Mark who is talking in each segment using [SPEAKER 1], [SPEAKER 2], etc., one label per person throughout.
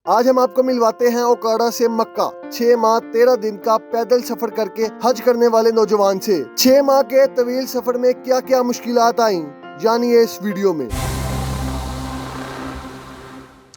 [SPEAKER 1] आज हम आपको मिलवाते हैं ओकाड़ा से मक्का 6 माह 13 दिन का पैदल सफर करके हज करने वाले नौजवान से 6 माह के तवील सफर में क्या क्या मुश्किलात आईं, जानिए इस वीडियो में।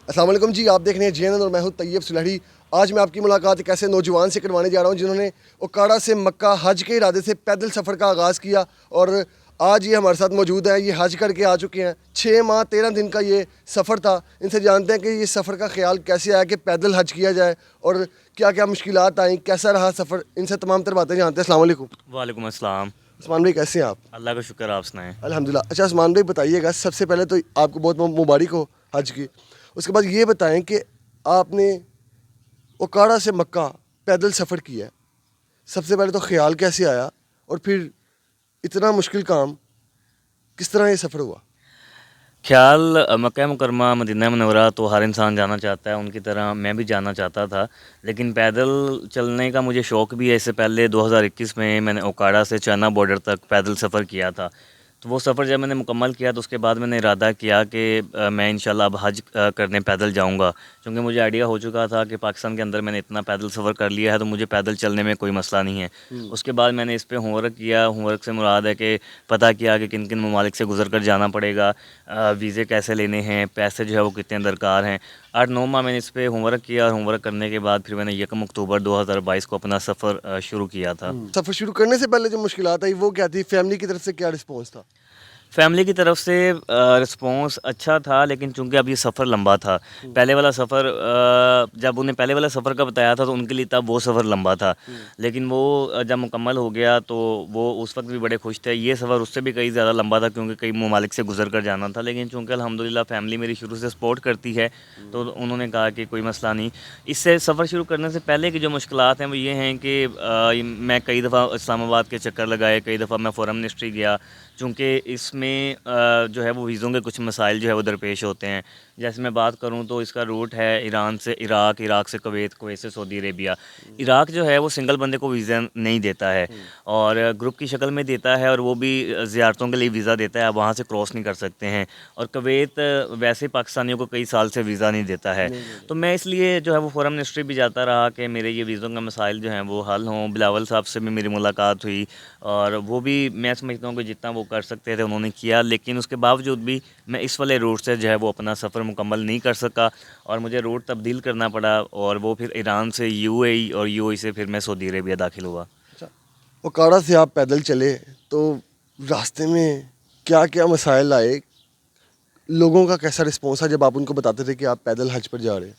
[SPEAKER 1] अस्सलाम वालेकुम जी, आप देख रहे हैं JNN और मैं हूं तैयब सुलहड़ी। आज मैं आपकी मुलाकात एक ऐसे नौजवान से करवाने जा रहा हूं जिन्होंने ओकाड़ा से मक्का हज के इरादे से पैदल सफ़र का आगाज़ किया और आज ये हमारे साथ मौजूद है। ये हज करके आ चुके हैं। 6 माह 13 दिन का ये सफ़र था। इनसे जानते हैं कि ये सफ़र का ख्याल कैसे आया कि पैदल हज किया जाए और क्या क्या मुश्किलात आई, कैसा रहा सफ़र। इनसे तमाम तर बातें जानते हैं। अस्सलाम वालेकुम।
[SPEAKER 2] वालेकुम अस्सलाम।
[SPEAKER 1] उस्मान भाई कैसे हैं आप?
[SPEAKER 2] अल्लाह का शुक्र, आप सुनाएं।
[SPEAKER 1] अल्हम्दुलिल्लाह। अच्छा उस्मान भाई बताइएगा, सबसे पहले तो आपको बहुत मुबारक हो हज की। उसके बाद ये बताएं कि आपने ओकाड़ा से मक्का पैदल सफ़र किया है। सबसे पहले तो ख्याल कैसे आया और फिर इतना मुश्किल काम किस तरह ये सफ़र हुआ?
[SPEAKER 2] ख्याल मक्का मुकरमा मदीना मुनव्वरा तो हर इंसान जाना चाहता है, उनकी तरह मैं भी जाना चाहता था। लेकिन पैदल चलने का मुझे शौक़ भी है। इससे पहले 2021 में मैंने ओकाड़ा से चाइना बॉर्डर तक पैदल सफ़र किया था। तो वो सफ़र जब मैंने मुकम्मल किया तो उसके बाद मैंने इरादा किया कि मैं इंशाल्लाह अब हज करने पैदल जाऊंगा, क्योंकि मुझे आइडिया हो चुका था कि पाकिस्तान के अंदर मैंने इतना पैदल सफ़र कर लिया है तो मुझे पैदल चलने में कोई मसला नहीं है। उसके बाद मैंने इस पे होमवर्क किया। होमवर्क से मुराद है कि पता किया कि किन किन ममालिक से गुजर कर जाना पड़ेगा, वीज़े कैसे लेने हैं, पैसे जो है वो कितने दरकार हैं। 8-9 माह मैंने इस पे होमवर्क किया और होमवर्क करने के बाद फिर मैंने 1 अक्टूबर 2022 को अपना सफ़र शुरू किया था।
[SPEAKER 1] सफ़र शुरू करने से पहले जो मुश्किलात आई वो क्या थी? फैमिली की तरफ से क्या रिस्पॉन्स था?
[SPEAKER 2] फैमिली की तरफ से रिस्पॉन्स अच्छा था, लेकिन चूंकि अब ये सफ़र लंबा था। पहले वाला सफ़र जब उन्हें पहले वाला सफ़र का बताया था तो उनके लिए तब वो सफ़र लंबा था। लेकिन वो जब मुकम्मल हो गया तो वो उस वक्त भी बड़े खुश थे। ये सफ़र उससे भी कहीं ज़्यादा लंबा था क्योंकि कई ममालिक से गुजर कर जाना था। लेकिन चूंकि अल्हम्दुलिल्लाह फैमिली मेरी शुरू से सपोर्ट करती है तो उन्होंने कहा कि कोई मसला नहीं। इससे सफ़र शुरू करने से पहले की जो मुश्किलात हैं वो ये हैं कि मैं कई दफ़ा इस्लामाबाद के चक्कर लगाए, कई दफ़ा मैं फ़ॉरेन मिनिस्ट्री गया, चूँकि इसमें जो है वो वीज़ों के कुछ मसाइल जो है वो दरपेश होते हैं। जैसे मैं बात करूँ तो इसका रूट है ईरान से इराक, इराक से कुवैत, कुवैत से सऊदी अरेबिया। इराक जो है वो सिंगल बंदे को वीज़ा नहीं देता है और ग्रुप की शक्ल में देता है और वो भी ज़ियारतों के लिए वीज़ा देता है, आप वहाँ से क्रॉस नहीं कर सकते हैं। और कुवैत वैसे पाकिस्तानियों को कई साल से वीज़ा नहीं देता है। तो मैं इसलिए जो है वो फ़ॉरेन मिनिस्ट्री भी जाता रहा कि मेरे ये वीज़ों का मसाइल जो हैं वो हल हों। बिलावल साहब से भी मेरी मुलाकात हुई और वो भी मैं समझता हूँ कि जितना वो कर सकते थे उन्होंने किया, लेकिन उसके बावजूद भी मैं इस वाले रूट से जो है वो अपना सफ़र मुकम्मल नहीं कर सका और मुझे रूट तब्दील करना पड़ा और वो फिर ईरान से UAE और UAE से फिर मैं सऊदी अरेबिया दाखिल हुआ।
[SPEAKER 1] अच्छा, ओकाड़ा से आप पैदल चले तो रास्ते में क्या क्या मसाइल आए? लोगों का कैसा रिस्पॉन्स था जब आप उनको बताते थे कि आप पैदल हज पर जा रहे हैं?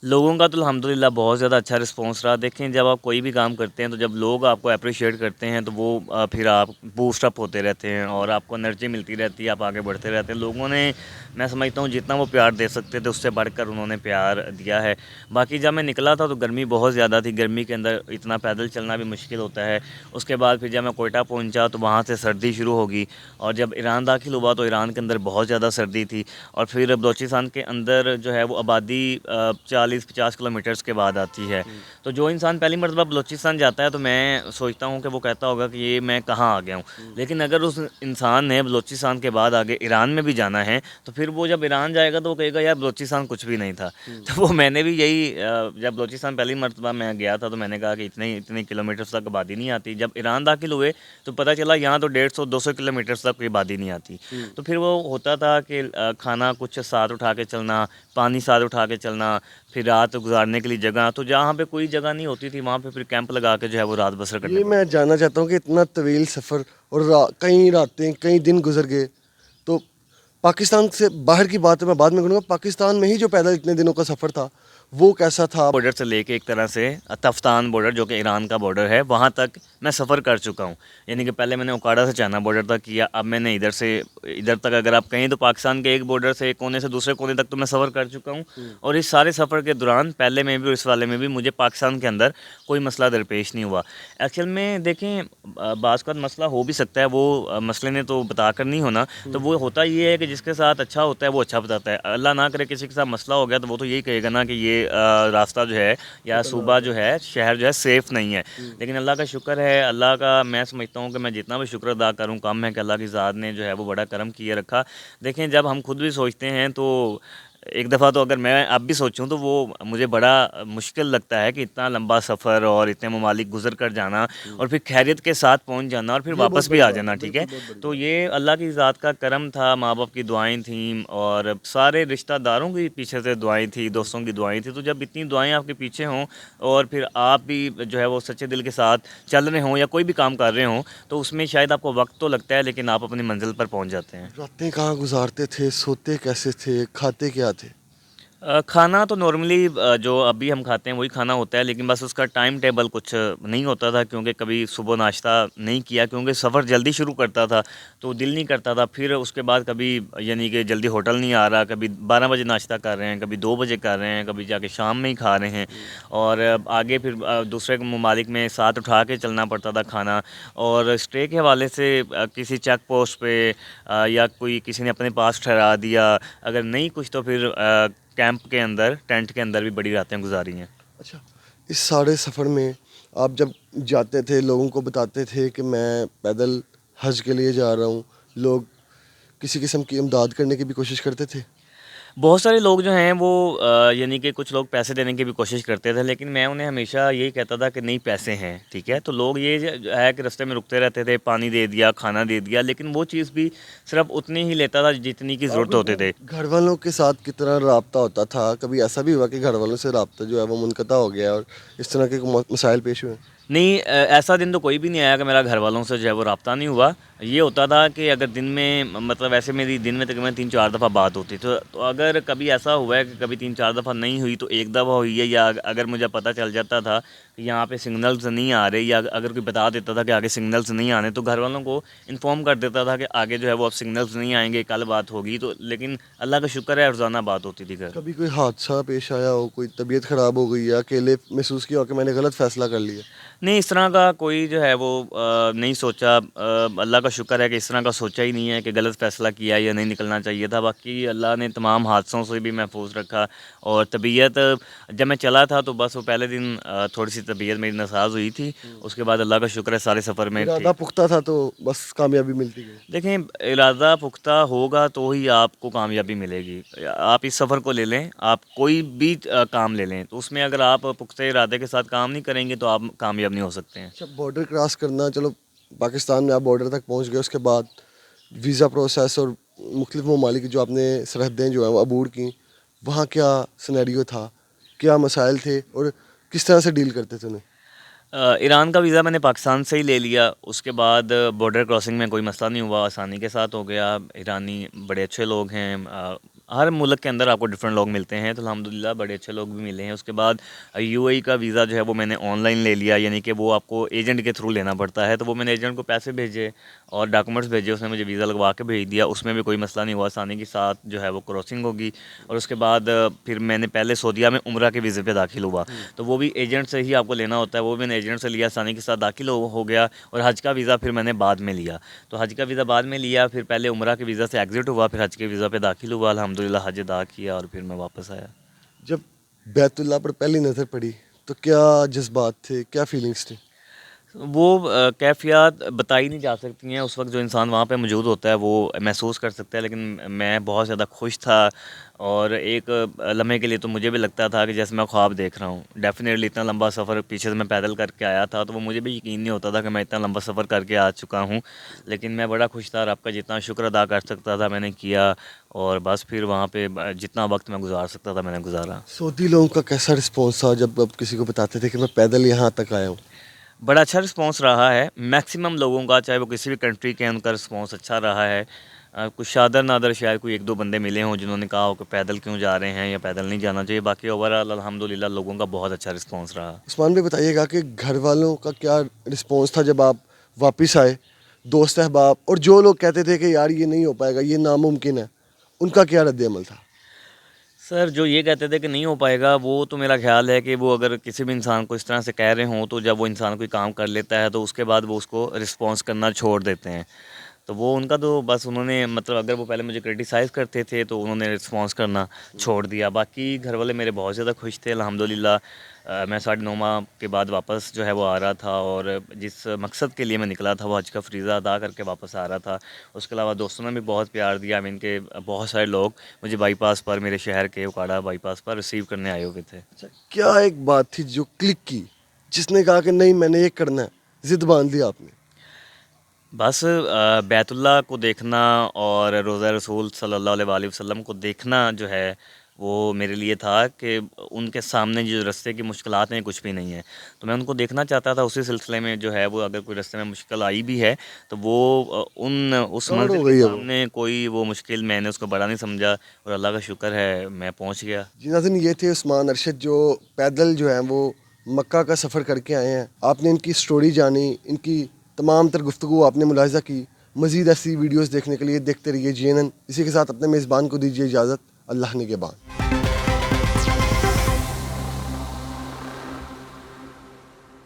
[SPEAKER 2] लोगों का तो अल्हम्दुलिल्लाह बहुत ज़्यादा अच्छा रिस्पॉन्स रहा। देखें, जब आप कोई भी काम करते हैं तो जब लोग आपको अप्रिशिएट करते हैं तो वो फिर आप बूस्ट अप होते रहते हैं और आपको एनर्जी मिलती रहती है, आप आगे बढ़ते रहते हैं। लोगों ने, मैं समझता हूँ, जितना वो प्यार दे सकते थे उससे बढ़कर उन्होंने प्यार दिया है। बाकी जब मैं निकला था तो गर्मी बहुत ज़्यादा थी। गर्मी के अंदर इतना पैदल चलना भी मुश्किल होता है। उसके बाद फिर जब मैं कोयटा पहुँचा तो वहाँ से सर्दी शुरू होगी और जब ईरान दाखिल हुआ तो ईरान के अंदर बहुत ज़्यादा सर्दी थी और फिर बलोचिस्तान के अंदर जो है वो आबादी 40-50 किलोमीटर्स के बाद आती है। तो जो इंसान पहली मर्तबा बलोचिस्तान जाता है तो मैं सोचता हूँ कि वो कहता होगा कि ये मैं कहाँ आ गया हूँ। लेकिन अगर उस इंसान ने बलोचिस्तान के बाद आगे ईरान में भी जाना है तो फिर वो जब ईरान जाएगा तो वो कहेगा यार बलोचिस्तान कुछ भी नहीं था। तो वो मैंने भी यही जब बलोचिस्तान पहली मर्तबा मैं गया था तो मैंने कहा कि इतने इतने किलोमीटर्स तक आबादी नहीं आती। जब ईरान दाखिल हुए तो पता चला यहाँ तो 150-200 किलोमीटर्स तक कोई आबादी नहीं आती। तो फिर वो होता था कि खाना कुछ साथ उठा के चलना, पानी साथ उठा के चलना, फिर रात गुजारने के लिए जगह, तो जहाँ पे कोई जगह नहीं होती थी वहाँ पे फिर कैंप लगा के जो है वो रात बसर करने
[SPEAKER 1] ये मैं
[SPEAKER 2] पड़ती।
[SPEAKER 1] जानना चाहता हूँ कि इतना तवील सफ़र और कई रातें कई दिन गुजर गए तो पाकिस्तान से बाहर की बात मैं बाद में करूँगा। पाकिस्तान में ही जो पैदल इतने दिनों का सफ़र था वो कैसा था?
[SPEAKER 2] बॉर्डर से लेके एक तरह से तफ्तान बॉर्डर जो कि ईरान का बॉर्डर है वहाँ तक मैं सफ़र कर चुका हूँ। यानी कि पहले मैंने ओकाड़ा से चाइना बॉर्डर तक किया, अब मैंने इधर से इधर तक, अगर आप कहें तो पाकिस्तान के एक बॉर्डर से एक कोने से दूसरे कोने तक तो मैं सफ़र कर चुका हूँ। और इस सारे सफ़र के दौरान पहले में भी और इस वाले में भी मुझे पाकिस्तान के अंदर कोई मसला दरपेश नहीं हुआ। एक्चुअल में देखें, बाज़ का मसला हो भी सकता है, वो मसले ने तो बता कर नहीं होना। तो वो होता ये है कि जिसके साथ अच्छा होता है वो अच्छा बताता है। अल्लाह ना करे किसी के साथ मसला हो गया तो वो तो यही कहेगा ना कि ये रास्ता जो है या सूबा जो है, शहर जो है सेफ़ नहीं है। लेकिन अल्लाह का शुक्र है, अल्लाह का मैं समझता हूँ कि मैं जितना भी शुक्र अदा करूँ कम है कि अल्लाह की ज़ात ने जो है वो बड़ा करम किए रखा। देखें, जब हम खुद भी सोचते हैं तो एक दफ़ा तो अगर मैं अब भी सोचूं तो वो मुझे बड़ा मुश्किल लगता है कि इतना लंबा सफ़र और इतने ममालिक गुजर कर जाना और फिर खैरियत के साथ पहुंच जाना और फिर
[SPEAKER 1] ये बहुत
[SPEAKER 2] वापस भी
[SPEAKER 1] बड़ी
[SPEAKER 2] आ
[SPEAKER 1] बात
[SPEAKER 2] जाना,
[SPEAKER 1] है,
[SPEAKER 2] ठीक है।
[SPEAKER 1] बिल्कुल बहुत बड़ी
[SPEAKER 2] तो
[SPEAKER 1] बात
[SPEAKER 2] ये अल्लाह की ज़ात का करम था, माँ बाप की दुआएं थीं और सारे रिश्तेदारों की पीछे से दुआएं थी, दोस्तों की दुआएं थी। तो जब इतनी दुआएं आपके पीछे हों और फिर आप भी जो है वो सच्चे दिल के साथ चल रहे हों या कोई भी काम कर रहे हों, तो उसमें शायद आपको वक्त तो लगता है लेकिन आप अपनी मंजिल पर पहुंच जाते हैं।
[SPEAKER 1] है। रातें कहाँ गुजारते थे, सोते कैसे थे, खाते क्या थे?
[SPEAKER 2] खाना तो नॉर्मली जो अभी हम खाते हैं वही खाना होता है, लेकिन बस उसका टाइम टेबल कुछ नहीं होता था क्योंकि कभी सुबह नाश्ता नहीं किया क्योंकि सफ़र जल्दी शुरू करता था तो दिल नहीं करता था। फिर उसके बाद कभी यानी कि जल्दी होटल नहीं आ रहा, कभी 12 बजे नाश्ता कर रहे हैं, कभी 2 बजे कर रहे हैं, कभी जाके शाम में ही खा रहे हैं और आगे फिर दूसरे ममालिक में साथ उठा के चलना पड़ता था खाना। और स्टे के हवाले से किसी चेक पोस्ट पे या कोई किसी ने अपने पास ठहरा दिया, अगर नहीं कुछ तो फिर कैंप के अंदर, टेंट के अंदर भी बड़ी रातें गुजारी हैं।
[SPEAKER 1] अच्छा, इस सारे सफ़र में आप जब जाते थे, लोगों को बताते थे कि मैं पैदल हज के लिए जा रहा हूँ, लोग किसी किस्म की इमदाद करने की भी कोशिश करते थे?
[SPEAKER 2] बहुत सारे लोग जो हैं वो यानी कि कुछ लोग पैसे देने की भी कोशिश करते थे, लेकिन मैं उन्हें हमेशा यही कहता था कि नहीं, पैसे हैं, ठीक है। तो लोग ये जो है कि रास्ते में रुकते रहते थे, पानी दे दिया, खाना दे दिया, लेकिन वो चीज़ भी सिर्फ उतनी ही लेता था जितनी की ज़रूरत होते
[SPEAKER 1] आपका
[SPEAKER 2] थे।
[SPEAKER 1] घर वालों के साथ कितना राब्ता होता था? कभी ऐसा भी हुआ कि घर वालों से राब्ता जो है वो मुनक़ता हो गया और इस तरह के मसाइल पेश हुए?
[SPEAKER 2] नहीं, ऐसा दिन तो कोई भी नहीं आया कि मेरा घर वालों से जो है वो रब्ता नहीं हुआ। ये होता था कि अगर दिन में मतलब ऐसे मेरी दिन में तकरीबन 3-4 दफ़ा बात होती, तो अगर कभी ऐसा हुआ है कि कभी 3-4 दफ़ा नहीं हुई तो एक दफ़ा हुई है, या अगर मुझे पता चल जाता था कि यहाँ पे सिग्नल्स नहीं आ रहे, या अगर कोई बता देता था कि आगे सिग्नल्स नहीं आने, तो घर वालों को इन्फॉर्म कर देता था कि आगे जो है वो अब सिग्नल्स नहीं आएंगे, कल बात होगी। तो लेकिन अल्लाह का शुक्र है रोज़ाना बात होती थी घर।
[SPEAKER 1] कभी कोई हादसा पेश आया हो, कोई तबीयत ख़राब हो गई या अकेले महसूस किया हो कि मैंने गलत फ़ैसला कर लिया?
[SPEAKER 2] नहीं, इस तरह का कोई जो है वो नहीं सोचा। अल्लाह का शुक्र है कि इस तरह का सोचा ही नहीं है कि गलत फ़ैसला किया या नहीं निकलना चाहिए था। बाकी अल्लाह ने तमाम हादसों से भी महफूज रखा। और तबीयत जब मैं चला था तो बस वो पहले दिन थोड़ी-सी तबीयत मेरी नासाज़ हुई थी। उसके बाद अल्लाह का शुक्र है सारे सफ़र में
[SPEAKER 1] इरादा
[SPEAKER 2] ठीक।
[SPEAKER 1] पुख्ता था तो बस कामयाबी मिलती गई।
[SPEAKER 2] देखें, इरादा पुख्ता होगा तो ही आपको कामयाबी मिलेगी। आप इस सफ़र को ले लें, आप कोई भी काम ले लें, तो उसमें अगर आप पुख्ते इरादे के साथ काम नहीं करेंगे तो आप कामयाब नहीं हो सकते हैं।
[SPEAKER 1] अच्छा, बॉर्डर क्रॉस करना, चलो पाकिस्तान में आप बॉर्डर तक पहुंच गए, उसके बाद वीज़ा प्रोसेस और मुख्तलिफ ममालिक की जो आपने सरहदें जो हैं वो अबूर की, वहाँ क्या सिनेरियो था, क्या मसाइल थे और किस तरह से डील करते थे उन्हें?
[SPEAKER 2] ईरान का वीज़ा मैंने पाकिस्तान से ही ले लिया। उसके बाद बॉर्डर क्रॉसिंग में कोई मसला नहीं हुआ, आसानी के साथ हो गया। ईरानी बड़े अच्छे लोग हैं। हर मुल्क के अंदर आपको डिफरेंट लोग मिलते हैं, तो अल्हम्दुलिल्लाह बड़े अच्छे लोग भी मिले हैं। उसके बाद यूएई का वीज़ा जो है वो मैंने ऑनलाइन ले लिया, यानी कि वो आपको एजेंट के थ्रू लेना पड़ता है। तो वो मैंने एजेंट को पैसे भेजे और डॉक्यूमेंट्स भेजे, उसने मुझे वीज़ा लगवा के भेज दिया। उसमें भी कोई मसला नहीं हुआ, आसानी के साथ जो है वो क्रॉसिंग होगी। और उसके बाद फिर मैंने पहले सऊदीया में उम्रा के वीज़े पे दाखिल हुआ, तो वो भी एजेंट से ही आपको लेना होता है। वो मैंने एजेंट से लिया, आसानी के साथ दाखिल हो गया। और हज का वीज़ा फिर मैंने बाद में लिया। तो हज का वीज़ा बाद में लिया, फिर पहले उम्रा के वीज़ा से एग्ज़िट हुआ, फिर हज के वीज़ा पे दाखिल हुआ, अल्हम्दुलिल्लाह हज अदा किया और फिर मैं वापस आया।
[SPEAKER 1] जब बैतुल्लाह पर पहली नज़र पड़ी तो क्या जज्बात थे, क्या फीलिंग्स थी?
[SPEAKER 2] वो कैफ़ियत बताई नहीं जा सकती हैं। उस वक़्त जो इंसान वहाँ पे मौजूद होता है वो महसूस कर सकता है, लेकिन मैं बहुत ज़्यादा खुश था। और एक लम्हे के लिए तो मुझे भी लगता था कि जैसे मैं ख्वाब देख रहा हूँ। डेफ़िनेटली इतना लंबा सफ़र पीछे से मैं पैदल करके आया था, तो वो मुझे भी यकीन नहीं होता था कि मैं इतना लंबा सफ़र करके आ चुका हूँ। लेकिन मैं बड़ा खुश था और आपका जितना शुक्र अदा कर सकता था मैंने किया। और बस फिर वहाँ पे जितना वक़्त मैं गुज़ार सकता था मैंने गुज़ारा।
[SPEAKER 1] सऊदी लोगों का कैसा रिस्पॉन्स था जब आप किसी को बताते थे कि मैं पैदल यहाँ तक आया हूँ?
[SPEAKER 2] बड़ा अच्छा रिस्पॉन्स रहा है मैक्सिमम लोगों का, चाहे वो किसी भी कंट्री के हैं, उनका रिस्पॉन्स अच्छा रहा है। कुछ शादर नादर शायद कोई 1-2 बंदे मिले हों जिन्होंने कहा हो कि पैदल क्यों जा रहे हैं या पैदल नहीं जाना चाहिए। बाकी ओवरऑल अल्हम्दुलिल्लाह लोगों का बहुत अच्छा रिस्पॉन्स रहा।
[SPEAKER 1] उस्मान भाई, बताइएगा कि घर वालों का क्या रिस्पॉन्स था जब आप वापस आए, दोस्त अहबाब और जो लोग कहते थे कि यार ये नहीं हो पाएगा, ये नामुमकिन है, उनका क्या रद्द-ए-अमल था?
[SPEAKER 2] सर, जो ये कहते थे कि नहीं हो पाएगा, वो तो मेरा ख़्याल है कि वो अगर किसी भी इंसान को इस तरह से कह रहे हों, तो जब वो इंसान कोई काम कर लेता है तो उसके बाद वो उसको रिस्पॉन्स करना छोड़ देते हैं। तो वो उनका तो बस उन्होंने मतलब अगर वो पहले मुझे क्रिटिसाइज़ करते थे तो उन्होंने रिस्पॉन्स करना छोड़ दिया। बाकी घर वाले मेरे बहुत ज़्यादा खुश थे अल्हम्दुलिल्लाह। मैं 9.5 माह के बाद वापस जो है वो आ रहा था और जिस मकसद के लिए मैं निकला था वो हज का फ़रीज़ा अदा करके वापस आ रहा था। उसके अलावा दोस्तों ने भी बहुत प्यार दिया। I mean के बहुत सारे लोग मुझे बाईपास पर, मेरे शहर के उकाड़ा बाईपास पर रिसीव करने आए हुए थे।
[SPEAKER 1] अच्छा, क्या एक बात थी जो क्लिक की, जिसने कहा कि नहीं मैंने ये करना है, जिद बांध ली आपने?
[SPEAKER 2] बस बैतुल्लाह को देखना और रोज़ा रसूल सल्लल्लाहु अलैहि वसल्लम को देखना जो है वो मेरे लिए था कि उनके सामने जो रास्ते की मुश्किलात हैं कुछ भी नहीं है। तो मैं उनको देखना चाहता था। उसी सिलसिले में जो है वो अगर कोई रास्ते में मुश्किल आई भी है तो वो उस
[SPEAKER 1] कवर हो
[SPEAKER 2] मंज़िल के
[SPEAKER 1] गई है वो।
[SPEAKER 2] सामने कोई वो मुश्किल मैंने उसको बड़ा नहीं समझा और अल्लाह का शुक्र है मैं पहुँच गया।
[SPEAKER 1] जी नाज़रीन, ये थे उस्मान अरशद जो पैदल जो हैं वो मक्का का सफ़र करके आए हैं। आपने इनकी स्टोरी जानी, इनकी तमाम तर गुफ्तगू आपने मुलाहिज़ा की। मज़ीद ऐसी वीडियोज़ देखने के लिए देखते रहिए GNN। इसी के साथ अपने मेज़बान को दीजिए इजाज़त। अल्लाह निगहबान।